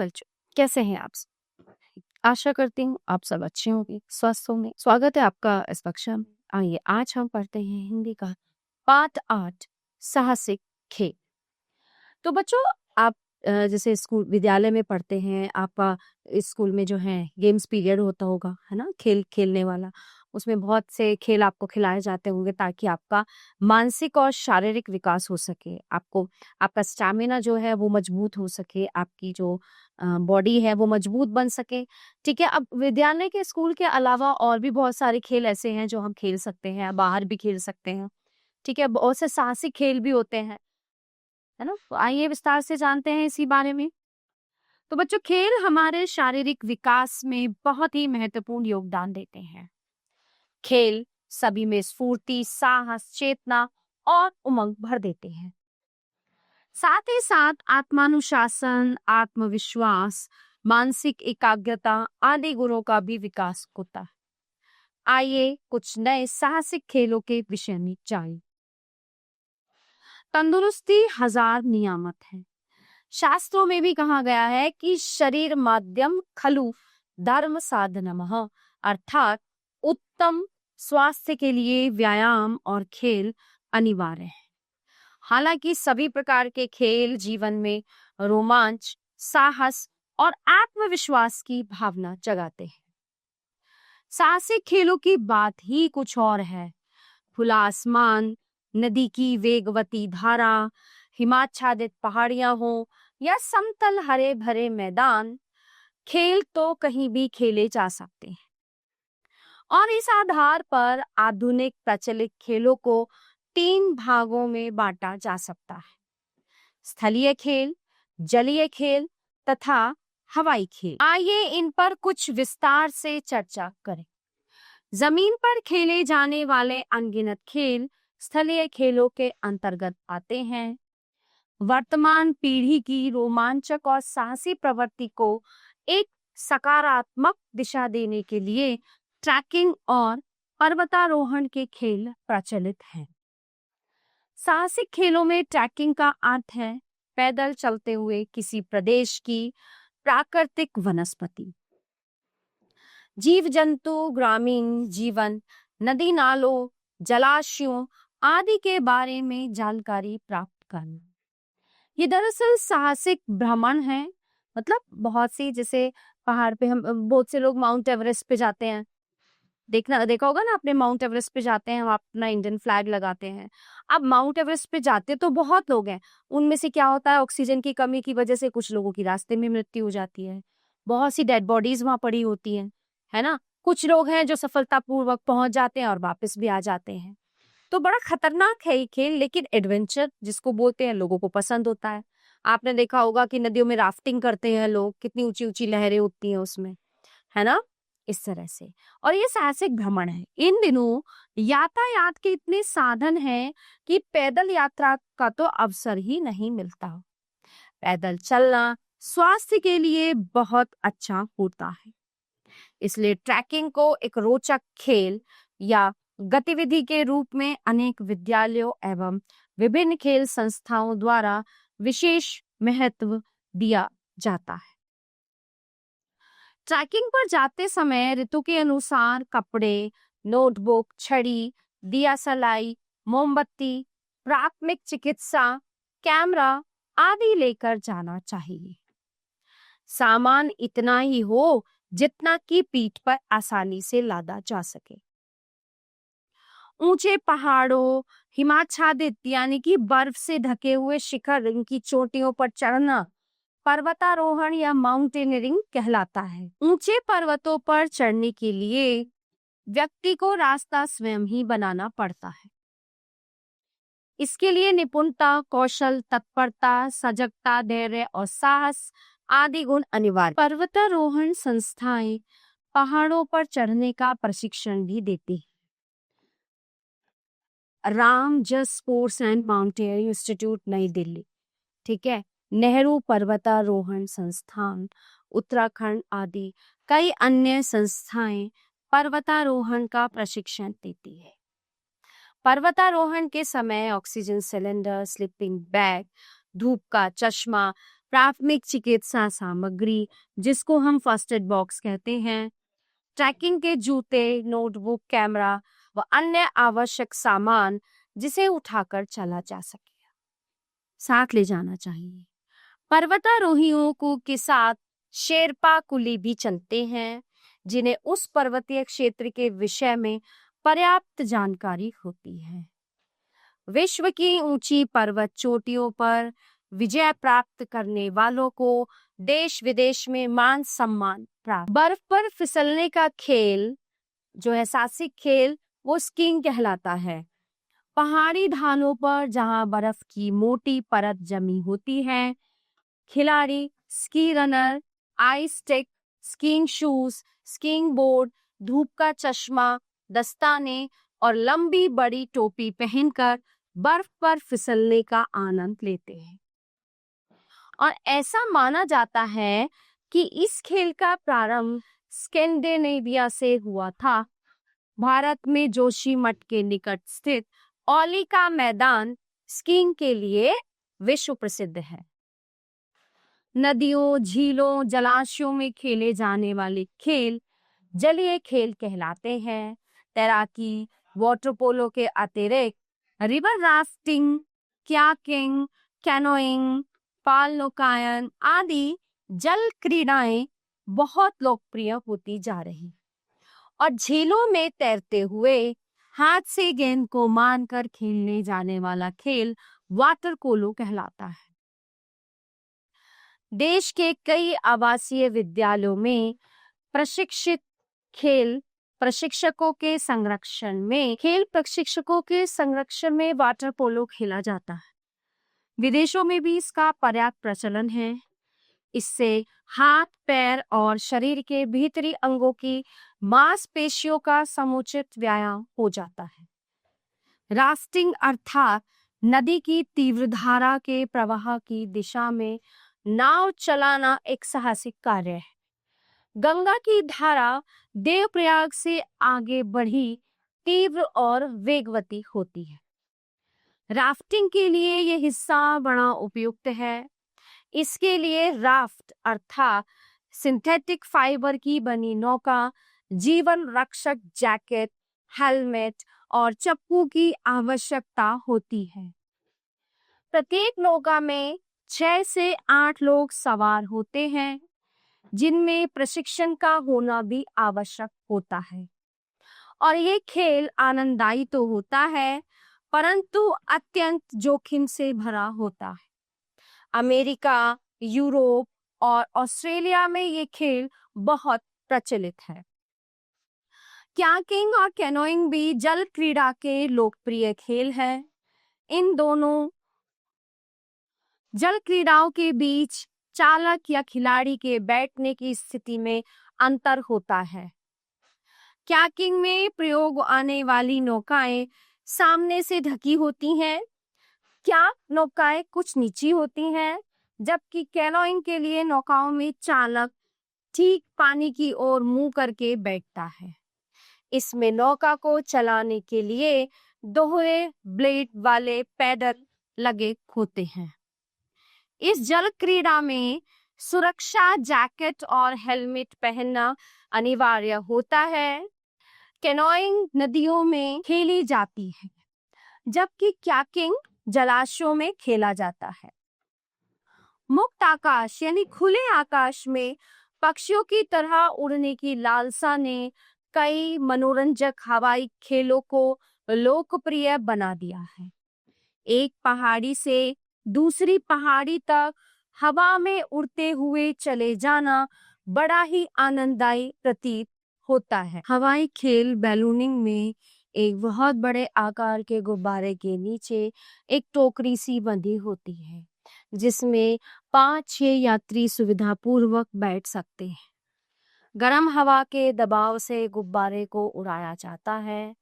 बच्चों, कैसे हैं आप सब? आशा करती हूँ आप सब अच्छे होंगे, स्वस्थ होंगे। स्वागत है आपका इस कक्षा में। आइए आज हम पढ़ते हैं हिंदी का पाठ 8 साहसिक खेल। तो बच्चों आप जैसे स्कूल विद्यालय में पढ़ते हैं, आपका स्कूल में जो है गेम्स पीरियड होता होगा, है ना, खेल खेलने वाला। उसमें बहुत से खेल आपको खिलाए जाते होंगे ताकि आपका मानसिक और शारीरिक विकास हो सके, आपको आपका स्टैमिना जो है वो मजबूत हो सके, आपकी जो बॉडी है वो मजबूत बन सके। ठीक है, अब विद्यालय के स्कूल के अलावा और भी बहुत सारे खेल ऐसे हैं जो हम खेल सकते हैं, बाहर भी खेल सकते हैं। ठीक है, बहुत से साहसिक खेल भी होते हैं, है ना। तो आइए विस्तार से जानते हैं इसी बारे में। तो बच्चों खेल हमारे शारीरिक विकास में बहुत ही महत्वपूर्ण योगदान देते हैं। खेल सभी में स्फूर्ति, साहस, चेतना और उमंग भर देते हैं। साथ ही साथ आत्मानुशासन, आत्मविश्वास, मानसिक एकाग्रता आदि गुणों का भी विकास होता है। आइए कुछ नए साहसिक खेलों के विषय में जानें। तंदुरुस्ती हजार नियामत है। शास्त्रों में भी कहा गया है कि शरीर माध्यम खलु धर्म साधनमः, अर्थात उत्तम स्वास्थ्य के लिए व्यायाम और खेल अनिवार्य है। हालांकि सभी प्रकार के खेल जीवन में रोमांच, साहस और आत्मविश्वास की भावना जगाते हैं। साहसिक खेलों की बात ही कुछ और है। खुला आसमान, नदी की वेगवती धारा, हिमाच्छादित पहाड़ियां हो या समतल हरे भरे मैदान, खेल तो कहीं भी खेले जा सकते हैं। और इस आधार पर आधुनिक प्रचलित खेलों को 3 भागों में बांटा जा सकता है: स्थलीय खेल, जलीय खेल तथा हवाई खेल। आइए इन पर कुछ विस्तार से चर्चा करें। जमीन पर खेले जाने वाले अनगिनत खेल स्थलीय खेलों के अंतर्गत आते हैं। वर्तमान पीढ़ी की रोमांचक और साहसी प्रवृत्ति को एक सकारात्मक दिशा देने के लिए ट्रैकिंग और पर्वतारोहण के खेल प्रचलित हैं। साहसिक खेलों में ट्रैकिंग का अर्थ है पैदल चलते हुए किसी प्रदेश की प्राकृतिक वनस्पति, जीव जंतु, ग्रामीण जीवन, नदी नालों, जलाशयों आदि के बारे में जानकारी प्राप्त करना। ये दरअसल साहसिक भ्रमण है। मतलब बहुत सी, जैसे पहाड़ पे हम बहुत से लोग माउंट एवरेस्ट पे जाते हैं, देखा होगा ना आपने, माउंट एवरेस्ट पे जाते हैं, वहां अपना इंडियन फ्लैग लगाते हैं। अब माउंट एवरेस्ट पे जाते तो बहुत लोग हैं, उनमें से क्या होता है, ऑक्सीजन की कमी की वजह से कुछ लोगों की रास्ते में मृत्यु हो जाती है, बहुत सी डेड बॉडीज वहां पड़ी होती हैं, है ना। कुछ लोग हैं जो सफलतापूर्वक पहुंच जाते हैं और वापस भी आ जाते हैं। तो बड़ा खतरनाक है ये खेल, लेकिन एडवेंचर जिसको बोलते हैं लोगों को पसंद होता है। आपने देखा होगा कि नदियों में राफ्टिंग करते हैं लोग, कितनी ऊंची ऊंची लहरें होती हैं उसमें, है ना, इस तरह से। और ये साहसिक भ्रमण है। इन दिनों यातायात के इतने साधन हैं कि पैदल यात्रा का तो अवसर ही नहीं मिलता। पैदल चलना स्वास्थ्य के लिए बहुत अच्छा होता है, इसलिए ट्रैकिंग को एक रोचक खेल या गतिविधि के रूप में अनेक विद्यालयों एवं विभिन्न खेल संस्थाओं द्वारा विशेष महत्व दिया जाता है। ट्रैकिंग पर जाते समय ऋतु के अनुसार कपड़े, नोटबुक, छड़ी, दिया सलाई, मोमबत्ती, प्राथमिक चिकित्सा, कैमरा आदि लेकर जाना चाहिए। सामान इतना ही हो जितना कि पीठ पर आसानी से लादा जा सके। ऊंचे पहाड़ों, हिमाच्छादित यानी कि बर्फ से ढके हुए शिखर, इनकी चोटियों पर चढ़ना पर्वतारोहण या माउंटेनियरिंग कहलाता है। ऊंचे पर्वतों पर चढ़ने के लिए व्यक्ति को रास्ता स्वयं ही बनाना पड़ता है। इसके लिए निपुणता, कौशल, तत्परता, सजगता, धैर्य और साहस आदि गुण अनिवार्य। पर्वतारोहण संस्थाएं पहाड़ों पर चढ़ने का प्रशिक्षण भी देती है। राम जस स्पोर्ट्स एंड माउंटेनियरिंग इंस्टीट्यूट, नई दिल्ली, ठीक है, नेहरू पर्वतारोहण संस्थान उत्तराखंड आदि कई अन्य संस्थाएं पर्वतारोहण का प्रशिक्षण देती है। पर्वतारोहण के समय ऑक्सीजन सिलेंडर, स्लीपिंग बैग, धूप का चश्मा, प्राथमिक चिकित्सा सामग्री जिसको हम फर्स्ट एड बॉक्स कहते हैं, ट्रैकिंग के जूते, नोटबुक, कैमरा व अन्य आवश्यक सामान जिसे उठाकर चला जा सके साथ ले जाना चाहिए। पर्वतारोहियों को के साथ शेरपा कुली भी चलते हैं जिन्हें उस पर्वतीय क्षेत्र के विषय में पर्याप्त जानकारी होती है। विश्व की ऊंची पर्वत चोटियों पर विजय प्राप्त करने वालों को देश विदेश में मान सम्मान प्राप्त। बर्फ पर फिसलने का खेल जो है साहसिक खेल, वो स्कीइंग कहलाता है। पहाड़ी ढालों पर जहां बर्फ की मोटी परत जमी होती है, खिलाड़ी ski runner, ice stick, skiing shoes, skiing board, धूप का चश्मा, दस्ताने और लंबी बड़ी टोपी पहनकर बर्फ पर फिसलने का आनंद लेते हैं। और ऐसा माना जाता है कि इस खेल का प्रारंभ स्कैंडिनेविया से हुआ था। भारत में जोशीमठ के निकट स्थित औली का मैदान स्कीइंग के लिए विश्व प्रसिद्ध है। नदियों, झीलों, जलाशयों में खेले जाने वाले खेल जलीय खेल कहलाते हैं। तैराकी, वाटर पोलो के अतिरिक्त रिवर राफ्टिंग, कयाकिंग, कैनोइंग, पाल नौकायन आदि जल क्रीड़ाएं बहुत लोकप्रिय होती जा रही और झीलों में तैरते हुए हाथ से गेंद को मारकर खेलने जाने वाला खेल वाटर पोलो कहलाता है। देश के कई आवासीय विद्यालयों में खेल प्रशिक्षकों के संरक्षण में वाटर पोलो खेला जाता है। विदेशों में भी इसका पर्याप्त प्रचलन है। इससे हाथ, पैर और शरीर के भीतरी अंगों की मांसपेशियों का समुचित व्यायाम हो जाता है। राफ्टिंग अर्थात नदी की तीव्र धारा के प्रवाह की दिशा में नाव चलाना एक साहसिक कार्य है। गंगा की धारा देवप्रयाग से आगे बढ़ी तीव्र और वेगवती होती है। राफ्टिंग के लिए यह हिस्सा बड़ा उपयुक्त है। इसके लिए राफ्ट अर्थात सिंथेटिक फाइबर की बनी नौका, जीवन रक्षक जैकेट, हेलमेट और चप्पू की आवश्यकता होती है। प्रत्येक नौका में 6 से 8 लोग सवार होते हैं, जिनमें प्रशिक्षण का होना भी आवश्यक होता है। और ये खेल आनंददायी तो होता है, परंतु अत्यंत जोखिम से भरा होता है। अमेरिका, यूरोप और ऑस्ट्रेलिया में ये खेल बहुत प्रचलित है। कयाकिंग और कैनोइंग भी जल क्रीड़ा के लोकप्रिय खेल हैं। इन दोनों जल क्रीड़ाओं के बीच चालक या खिलाड़ी के बैठने की स्थिति में अंतर होता है। कयाकिंग में प्रयोग आने वाली नौकाएं सामने से ढकी होती हैं, क्या नौकाएं कुछ नीची होती हैं, जबकि कैनोइंग के लिए नौकाओं में चालक ठीक पानी की ओर मुंह करके बैठता है। इसमें नौका को चलाने के लिए दोहरे ब्लेड वाले पैडल लगे होते हैं। इस जल क्रीड़ा में सुरक्षा जैकेट और हेलमेट पहनना अनिवार्य होता है। कैनोइंग नदियों में खेली जाती है, जबकि कयाकिंग जलाशयों में खेला जाता है। मुक्त आकाश यानी खुले आकाश में पक्षियों की तरह उड़ने की लालसा ने कई मनोरंजक हवाई खेलों को लोकप्रिय बना दिया है। एक पहाड़ी से दूसरी पहाड़ी तक हवा में उड़ते हुए चले जाना बड़ा ही आनंददायी प्रतीत होता है। हवाई खेल बैलूनिंग में एक बहुत बड़े आकार के गुब्बारे के नीचे एक टोकरी सी बंधी होती है, जिसमें 5-6 यात्री सुविधापूर्वक बैठ सकते हैं। गर्म हवा के दबाव से गुब्बारे को उड़ाया जाता है।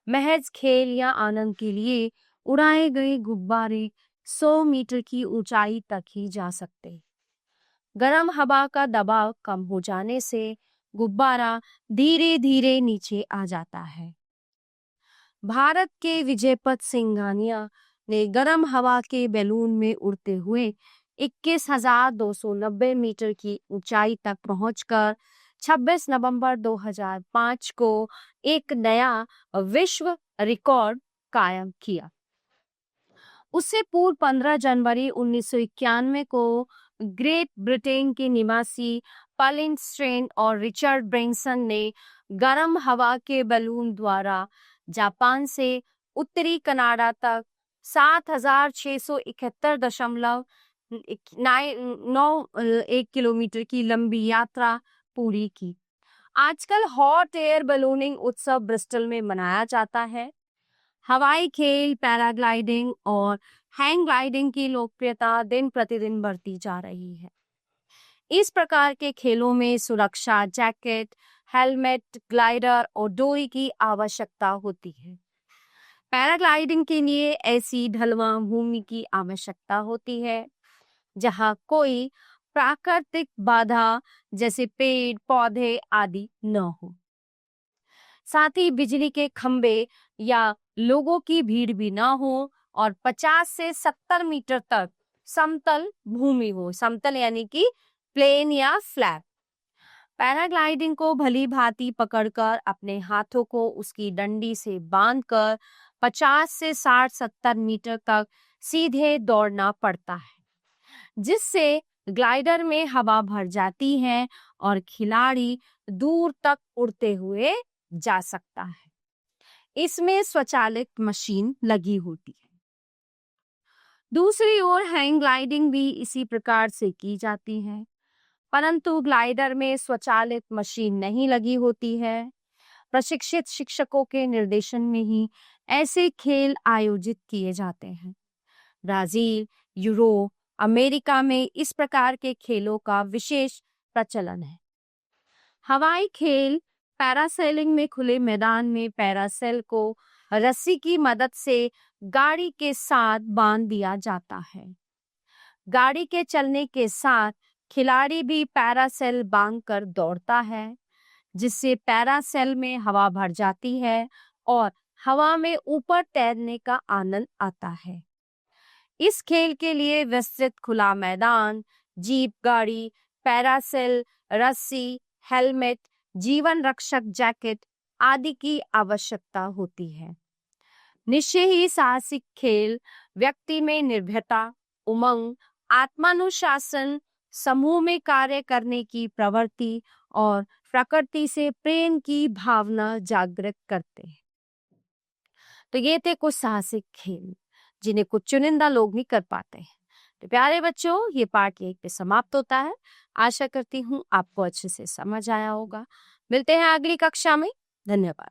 महज खेल या आनंद के लिए उड़ाए गए गुब्बारे 100 मीटर की ऊंचाई तक ही जा सकते। गर्म हवा का दबाव कम हो जाने से गुब्बारा धीरे धीरे नीचे आ जाता है। भारत के विजयपत सिंघानिया ने गर्म हवा के बैलून में उड़ते हुए 21,290 मीटर की ऊंचाई तक पहुंचकर 26 नवंबर 2005 को एक नया विश्व रिकॉर्ड कायम किया। उससे पूर्व 15 जनवरी 1991 को ग्रेट ब्रिटेन के निवासी पलिन स्ट्रेन और रिचर्ड ब्रेंसन ने गर्म हवा के बलून द्वारा जापान से उत्तरी कनाडा तक 7,671.91 किलोमीटर की लंबी यात्रा पूरी की। आजकल हॉट एयर बलूनिंग उत्सव ब्रिस्टल में मनाया जाता है। हवाई खेल, पैराग्लाइडिंग और हैंग ग्लाइडिंग की लोकप्रियता दिन प्रतिदिन बढ़ती जा रही है। इस प्रकार के खेलों में सुरक्षा जैकेट, हेलमेट, ग्लाइडर और डोरी की आवश्यकता होती है। पैराग्लाइडिंग के लिए ऐसी ढलवां भूमि की आवश्यकता होती है जहां कोई प्राकृतिक बाधा जैसे पेड़, पौधे आदि न हो। साथ ही बिजली के खंभे या लोगों की भीड़ भी ना हो और 50 से 70 मीटर तक समतल भूमि हो। समतल यानी कि प्लेन या फ्लैट। पैराग्लाइडिंग को भली भांति पकड़कर अपने हाथों को उसकी डंडी से बांधकर 50 से 60-70 मीटर तक सीधे दौड़ना पड़ता है, जिससे ग्लाइडर में हवा भर जाती है और खिलाड़ी दूर तक उड़ते हुए जा सकता है। इसमें स्वचालित मशीन लगी होती है। दूसरी ओर हैंग ग्लाइडिंग भी इसी प्रकार से की जाती है, परंतु ग्लाइडर में स्वचालित मशीन नहीं लगी होती है। प्रशिक्षित शिक्षकों के निर्देशन में ही ऐसे खेल आयोजित किए जाते हैं। ब्राजील, यूरोप, अमेरिका में इस प्रकार के खेलों का विशेष प्रचलन है। हवाई खेल पैरासेलिंग में खुले मैदान में पैरासेल को रस्सी की मदद से गाड़ी के साथ बांध दिया जाता है। गाड़ी के चलने के साथ खिलाड़ी भी पैरासेल बांधकर दौड़ता है, जिससे पैरासेल में हवा भर जाती है और हवा में ऊपर तैरने का आनंद आता है। इस खेल के लिए विस्तृत खुला मैदान, जीप गाड़ी, पैरासेल, रस्सी, हेलमेट, जीवन रक्षक जैकेट आदि की आवश्यकता होती है। निश्चय ही साहसिक खेल व्यक्ति में निर्भयता, उमंग, आत्मानुशासन, समूह में कार्य करने की प्रवृत्ति और प्रकृति से प्रेम की भावना जागृत करते हैं। तो ये थे कुछ साहसिक खेल जिन्हें कुछ चुनिंदा लोग ही कर पाते हैं। तो प्यारे बच्चों, ये पार्ट 1 पे समाप्त होता है। आशा करती हूँ आपको अच्छे से समझ आया होगा। मिलते हैं अगली कक्षा में। धन्यवाद।